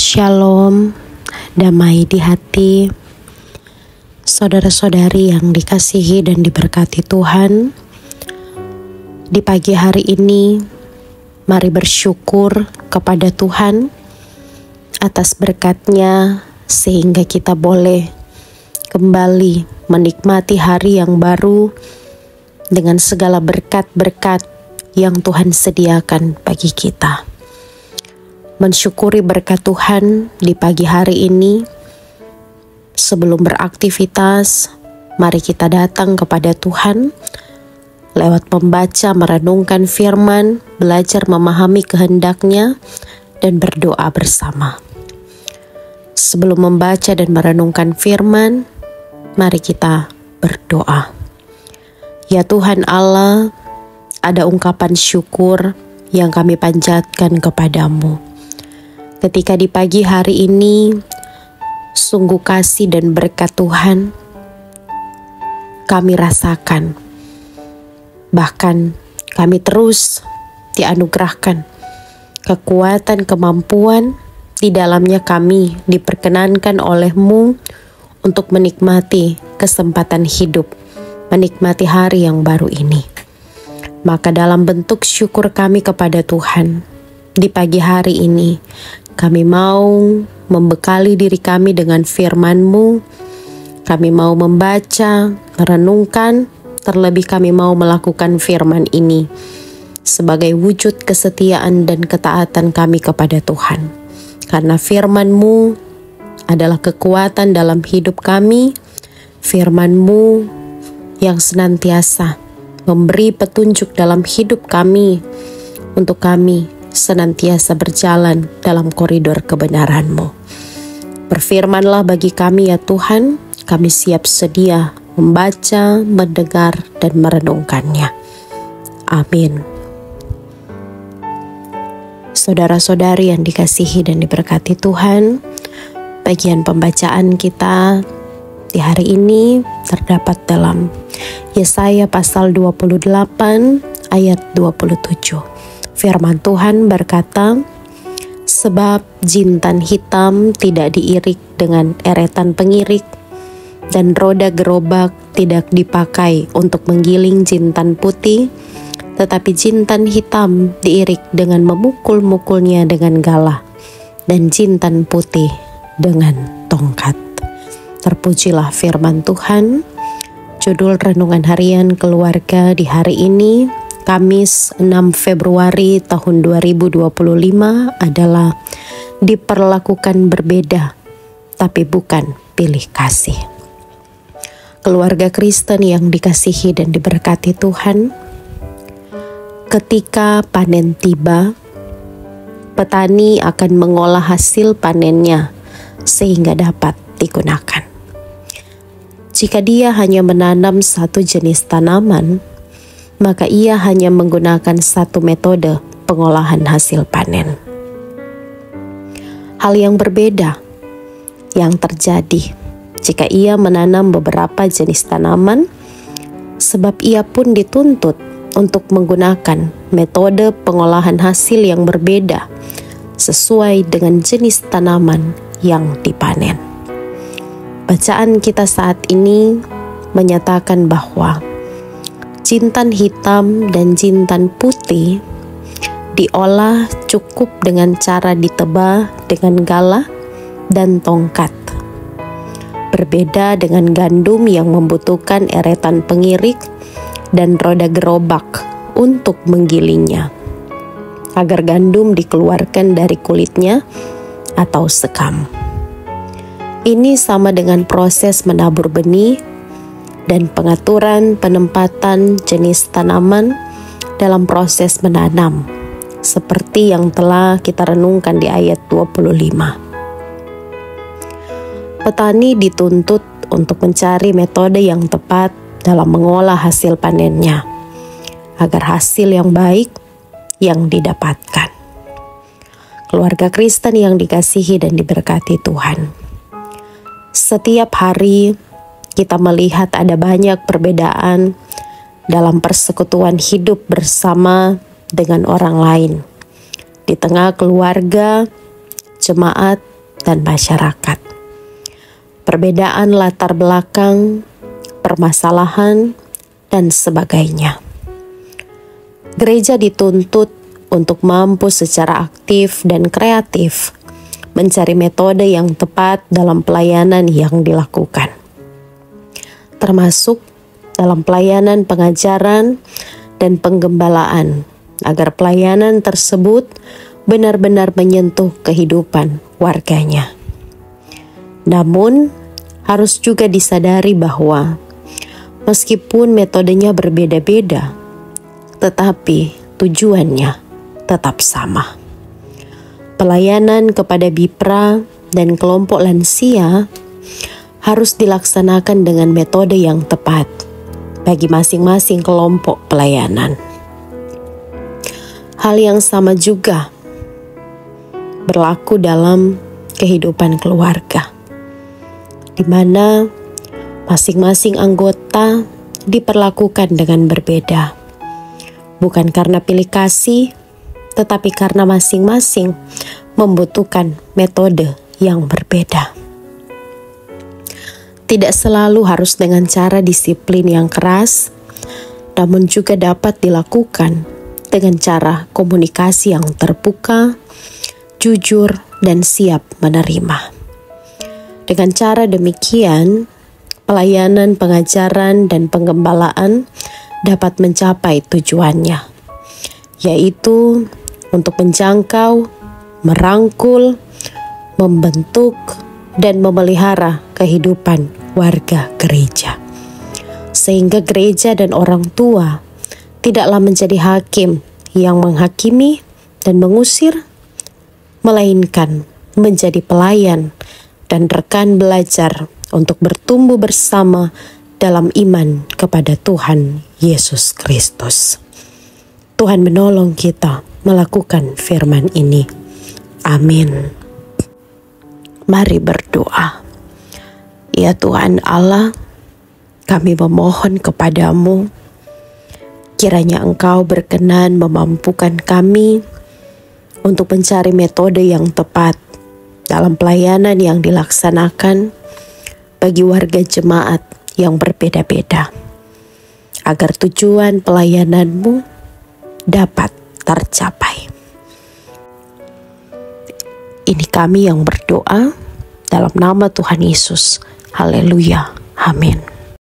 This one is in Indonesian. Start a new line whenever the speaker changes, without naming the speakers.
Shalom, damai di hati, saudara-saudari yang dikasihi dan diberkati Tuhan. Di pagi hari ini, mari bersyukur kepada Tuhan atas berkat-Nya sehingga kita boleh kembali menikmati hari yang baru dengan segala berkat-berkat yang Tuhan sediakan bagi kita. Mensyukuri berkat Tuhan di pagi hari ini. Sebelum beraktivitas, mari kita datang kepada Tuhan lewat membaca, merenungkan firman, belajar memahami kehendak-Nya, dan berdoa bersama. Sebelum membaca dan merenungkan firman, mari kita berdoa. Ya Tuhan Allah, ada ungkapan syukur yang kami panjatkan kepadamu. Ketika di pagi hari ini, sungguh kasih dan berkat Tuhan kami rasakan. Bahkan kami terus dianugerahkan kekuatan, kemampuan, di dalamnya kami diperkenankan oleh-Mu untuk menikmati kesempatan hidup, menikmati hari yang baru ini. Maka dalam bentuk syukur kami kepada Tuhan, di pagi hari ini, kami mau membekali diri kami dengan firman-Mu. Kami mau membaca, merenungkan, terlebih kami mau melakukan firman ini sebagai wujud kesetiaan dan ketaatan kami kepada Tuhan. Karena firman-Mu adalah kekuatan dalam hidup kami, firman-Mu yang senantiasa memberi petunjuk dalam hidup kami, untuk kami senantiasa berjalan dalam koridor kebenaran-Mu. Berfirmanlah bagi kami ya Tuhan, kami siap sedia membaca, mendengar, dan merenungkannya. Amin. Saudara-saudari yang dikasihi dan diberkati Tuhan, bagian pembacaan kita di hari ini terdapat dalam Yesaya pasal 28 ayat 27. Firman Tuhan berkata, sebab jintan hitam tidak diirik dengan eretan pengirik, dan roda gerobak tidak dipakai untuk menggiling jintan putih, tetapi jintan hitam diirik dengan memukul-mukulnya dengan galah, dan jintan putih dengan tongkat. Terpujilah firman Tuhan. Judul renungan harian keluarga di hari ini, Kamis 6 Februari tahun 2025 adalah diperlakukan berbeda, tapi bukan pilih kasih. Keluarga Kristen yang dikasihi dan diberkati Tuhan, ketika panen tiba, petani akan mengolah hasil panennya sehingga dapat digunakan. Jika dia hanya menanam satu jenis tanaman, maka ia hanya menggunakan satu metode pengolahan hasil panen. Hal yang berbeda yang terjadi jika ia menanam beberapa jenis tanaman, sebab ia pun dituntut untuk menggunakan metode pengolahan hasil yang berbeda sesuai dengan jenis tanaman yang dipanen. Bacaan kita saat ini menyatakan bahwa jintan hitam dan jintan putih diolah cukup dengan cara ditebah dengan galah dan tongkat. Berbeda dengan gandum yang membutuhkan eretan pengirik dan roda gerobak untuk menggilingnya, agar gandum dikeluarkan dari kulitnya atau sekam. Ini sama dengan proses menabur benih dan pengaturan penempatan jenis tanaman dalam proses menanam, seperti yang telah kita renungkan di ayat 25. Petani dituntut untuk mencari metode yang tepat dalam mengolah hasil panennya, agar hasil yang baik yang didapatkan. Keluarga Kristen yang dikasihi dan diberkati Tuhan, setiap hari kita melihat ada banyak perbedaan dalam persekutuan hidup bersama dengan orang lain. Di tengah keluarga, jemaat, kegiatan masyarakat. Perbedaan latar belakang, permasalahan, dan sebagainya. Gereja dituntut untuk mampu secara aktif dan kreatif mencari metode yang tepat dalam pelayanan yang dilakukan, termasuk dalam pelayanan pengajaran dan penggembalaan, agar pelayanan tersebut benar-benar menyentuh kehidupan warganya. Namun, harus juga disadari bahwa meskipun metodenya berbeda-beda, tetapi tujuannya tetap sama. Pelayanan kepada BIPRA dan kelompok lansia harus dilaksanakan dengan metode yang tepat bagi masing-masing kelompok pelayanan. Hal yang sama juga berlaku dalam kehidupan keluarga, di mana masing-masing anggota diperlakukan dengan berbeda. Bukan karena pilih kasih, tetapi karena masing-masing membutuhkan metode yang berbeda. Tidak selalu harus dengan cara disiplin yang keras, namun juga dapat dilakukan dengan cara komunikasi yang terbuka, jujur, dan siap menerima. Dengan cara demikian, pelayanan, pengajaran, dan penggembalaan dapat mencapai tujuannya, yaitu untuk menjangkau, merangkul, membentuk, dan memelihara kehidupan warga gereja. Sehingga gereja dan orang tua tidaklah menjadi hakim yang menghakimi dan mengusir, melainkan menjadi pelayan dan rekan belajar untuk bertumbuh bersama dalam iman kepada Tuhan Yesus Kristus. Tuhan menolong kita melakukan firman ini. Amin. Mari berdoa. Ya Tuhan Allah, kami memohon kepadamu, kiranya Engkau berkenan memampukan kami untuk mencari metode yang tepat dalam pelayanan yang dilaksanakan bagi warga jemaat yang berbeda-beda, agar tujuan pelayananmu dapat tercapai. Ini kami yang berdoa dalam nama Tuhan Yesus. Haleluya. Amin.